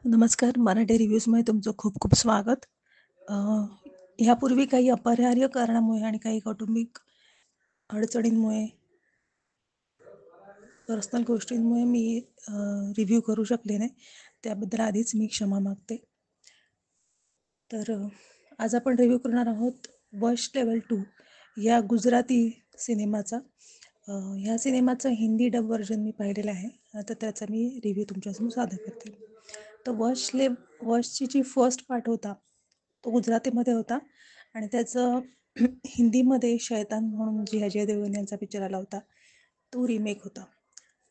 नमस्कार. मराठी रिव्ह्यूजमध्ये तुमचं खूप खूप स्वागत. अ, ह्यापूर्वी काही अपरिहार्य कारणामुळे आणि काही कौटुंबिक अडचणींमुळे, पर्सनल गोष्टींमुळे मी रिव्ह्यू करू शकले नाही. त्याबद्दल आधीच मी क्षमा मागते. तर आज आपण रिव्ह्यू करणार आहोत वश लेवल 2 या गुजराती सिनेमाचा. ह्या सिनेमाचं हिंदी डब व्हर्जन मी पाहिलेलं आहे. आता त्याचा मी रिव्ह्यू तुमच्यासमोर सादर करते. तर वशची जी फर्स्ट पार्ट होता तो गुजरातीमध्ये होता आणि त्याचं हिंदीमध्ये शैतान म्हणून जी अजय देवगण यांचा पिक्चर आला होता तो रिमेक होता.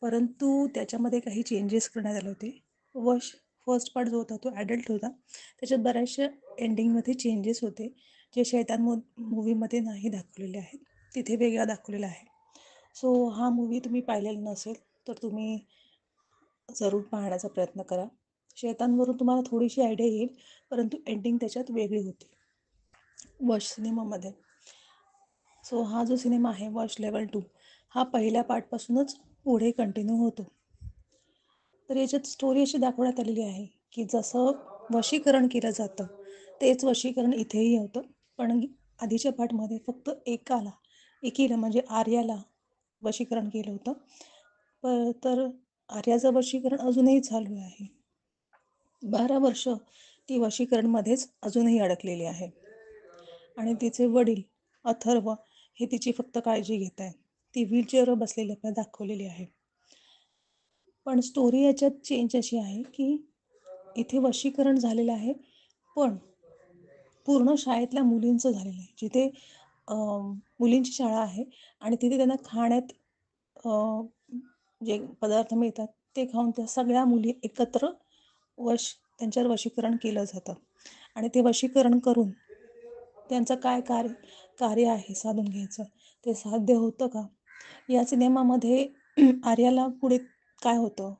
परंतु त्याच्यामध्ये काही चेंजेस करण्यात आले होते. वश फर्स्ट पार्ट जो होता तो ॲडल्ट होता. त्याच्यात बऱ्याचशा एंडिंगमध्ये चेंजेस होते जे शैतान मूवीमध्ये नाही दाखवलेले आहेत. तिथे वेगळा दाखवलेला आहे. सो हा मूवी तुम्ही पाहिलेला नसेल तर तुम्ही जरूर पाहण्याचा प्रयत्न करा. शैतानवरून तुम्हाला थोडीशी आयडिया येईल, परंतु एंडिंग त्याच्यात वेगळी होती वश सिनेमामध्ये. सो हा जो सिनेमा आहे वॉच लेवल 2 हा पहिल्या पार्टपासूनच पुढे कंटिन्यू होतो. तर याच्यात स्टोरी अशी दाखवण्यात आलेली आहे की जसं वशीकरण केलं जातं तेच वशीकरण इथेही होतं. पण आधीच्या पार्टमध्ये फक्त एकीला म्हणजे आर्याला वशीकरण केलं होतं. तर आर्याचं वशीकरण अजूनही चालू आहे. 12 वर्ष ती वशीकरणमध्येच अजूनही अडकलेली आहे आणि तिचे वडील अथर्व हे तिची फक्त काळजी घेत आहेत. ती व्हीलचेअरवर बसलेली आपल्याला दाखवलेली आहे. पण स्टोरी याच्यात चेंज अशी आहे की इथे वशीकरण झालेलं आहे, पण पूर्ण शाळेतल्या मुलींचं झालेलं आहे. जिथे मुलींची शाळा आहे आणि तिथे त्यांना खाण्यात अ, जे पदार्थ मिळतात ते खाऊन त्या सगळ्या मुली एकत्र त्यांच्यावर वशीकरण केलं जातं आणि ते वशीकरण करून त्यांचं काय कार्य आहे साधून घ्यायचं ते साध्य होतं का? या सिनेमामध्ये आर्याला पुढे काय होतं?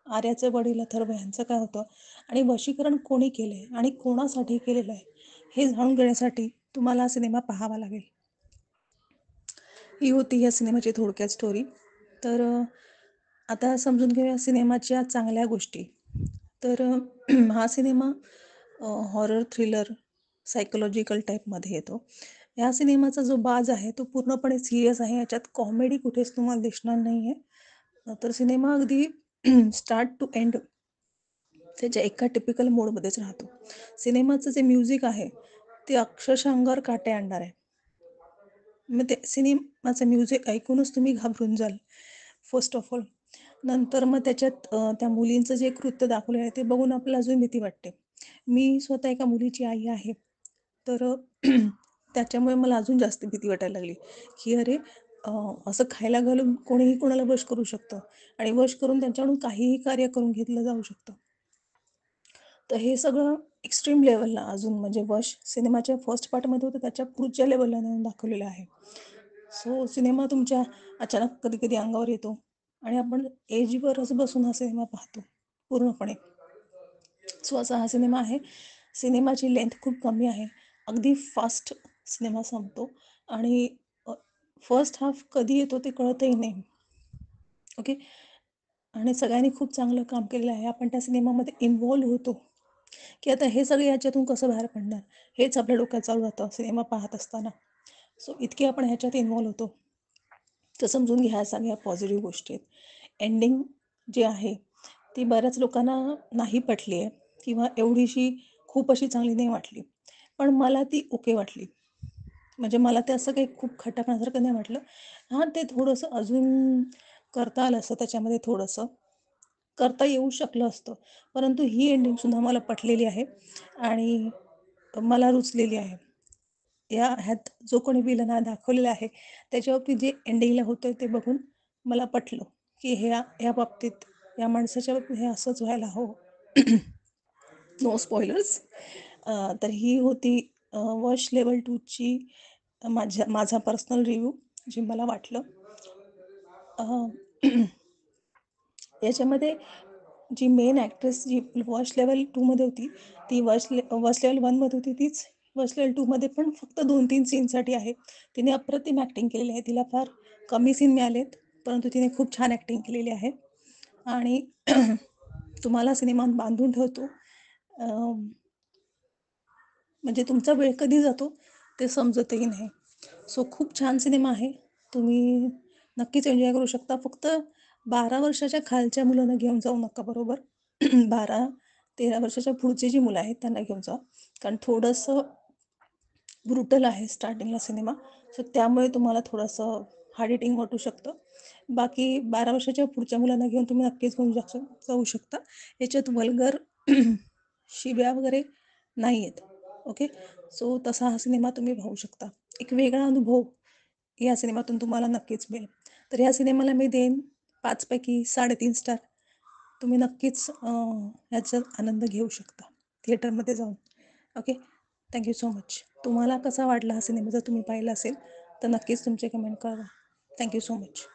आर्याचे वडील अथर्व यांचं काय होतं? आणि वशीकरण कोणी केलंय आणि कोणासाठी केलेलं आहे? हे जाणून घेण्यासाठी तुम्हाला हा सिनेमा पाहावा लागेल. ही होती या सिनेमाची थोडक्यात स्टोरी. तर आता समजून घेऊया सिनेमाच्या चांगल्या गोष्टी. तर हा सिनेमा हॉरर थ्रिलर सायकोलॉजिकल टाईपमध्ये येतो. ह्या सिनेमाचा जो बाज आहे तो पूर्णपणे सिरियस आहे. याच्यात कॉमेडी कुठेच तुम्हाला दिसणार नाही आहे. तर सिनेमा अगदी स्टार्ट टू एंड त्याच्या एका टिपिकल मोडमध्येच राहतो. सिनेमाचं जे म्युझिक आहे ते अक्षरशः अंगावर काटे आणणार आहे. मग ते सिनेमाचं म्युझिक ऐकूनच तुम्ही घाबरून जाल फर्स्ट ऑफ ऑल. नंतर मग त्याच्यात त्या मुलींचं जे कृत्य दाखवलेलं आहे ते बघून आपल्याला अजून भीती वाटते. मी स्वतः एका मुलीची आई आहे. तर त्याच्यामुळे मला अजून जास्त भीती वाटायला लागली की अरे असं खायला घालून कोणीही कोणाला वश करू शकतं आणि वश करून त्यांच्याकडून काहीही कार्य करून घेतलं जाऊ शकतं. तर हे सगळं एक्स्ट्रीम लेवलला अजून म्हणजे वश सिनेमाच्या फर्स्ट पार्टमध्ये होतं त्याच्या पुढच्या लेवलला नेऊन दाखवलेलं आहे. सो सिनेमा तुमच्या अचानक कधी कधी अंगावर येतो आणि आपण एजवरच बसून हा सिनेमा पाहतो पूर्णपणे. सो असा हा सिनेमा आहे. सिनेमाची लेंथ खूप कमी आहे. अगदी फास्ट सिनेमा संपतो आणि फर्स्ट हाफ कधी येतो ते कळतही नाही. ओके. आणि सगळ्यांनी खूप चांगलं काम केलेलं आहे. आपण त्या सिनेमामध्ये इन्व्हॉल्व होतो की आता हे सगळे याच्यातून कसं बाहेर पडणार हेच आपल्या डोक्यात चालू राहतं सिनेमा पाहत असताना. सो इतके आपण ह्याच्यात इन्व्हॉल्व होतो. तर समजून घ्या ह्या सगळ्या पॉझिटिव्ह गोष्टी आहेत. एंडिंग जी आहे ती बऱ्याच लोकांना नाही पटली आहे किंवा एवढीशी खूप अशी चांगली नाही वाटली. पण मला ती ओके वाटली. म्हणजे मला ते असं काही खूप खटकण्यासारखं नाही वाटलं. हां, ते थोडंसं अजून करता आलं असतं त्याच्यामध्ये थोडंसं. करता येऊ शकलं असतं. परंतु ही एंडिंगसुद्धा मला पटलेली आहे आणि मला रुचलेली आहे. ह्यात जो कोणी विलन हा दाखवलेला आहे त्याच्यावरती जे एंडिंगला होतं ते बघून मला पटलं की ह्या बाबतीत या माणसाच्या बाबतीत हे असंच व्हायला हवं. No spoilers. तर ही होती वॉच लेवल 2ची माझा पर्सनल रिव्ह्यू जे मला वाटलं. अ, याच्यामध्ये जी मेन ॲक्ट्रेस जी वॉच लेवल 2मध्ये होती ती वॉच लेवल 1मध्ये होती तीच वॉच लेवल 2मध्ये पण फक्त 2-3 सीनसाठी आहे. तिने अप्रतिम ॲक्टिंग केलेली आहे. तिला फार कमी सीन मिळालेत परंतु तिने खूप छान ॲक्टिंग केलेली आहे आणि तुम्हाला सिनेमात बांधून ठेवतो म्हणजे तुमचा वेळ कधी जातो ते समजतही नाही. सो खूप छान सिनेमा आहे. तुम्ही नक्कीच एन्जॉय करू शकता. फक्त 12 वर्षाच्या खालच्या मुलांना घेऊन जाऊ नका, बरोबर. 12-13 वर्षाच्या पुढची जी मुलं आहेत त्यांना घेऊन जा. कारण थोडंसं ब्रुटल आहे स्टार्टिंगला सिनेमा. सो त्यामुळे तुम्हाला थोडंसं हार्ड हिटिंग वाटू शकतं. बाकी 12 वर्षाच्या पुढच्या मुलांना घेऊन तुम्ही नक्कीच घेऊन जाऊ शकता. याच्यात वल्गर शिव्या वगैरे नाही आहेत. ओके. सो तसा हा सिनेमा तुम्ही पाहू शकता. एक वेगळा अनुभव या सिनेमातून तुम्हाला नक्कीच मिळेल. तर ह्या सिनेमाला मी देईन 5 पैकी 3.5 स्टार. तुम्ही नक्कीच ह्याचा आनंद घेऊ शकता थिएटरमध्ये जाऊन. ओके. Thank so much. तुम्हाला कसा वाटला हा सिनेमा? जर तुम्ही पाहिला असेल तर नक्कीच तुमचे कमेंट कळवा. Thank so much.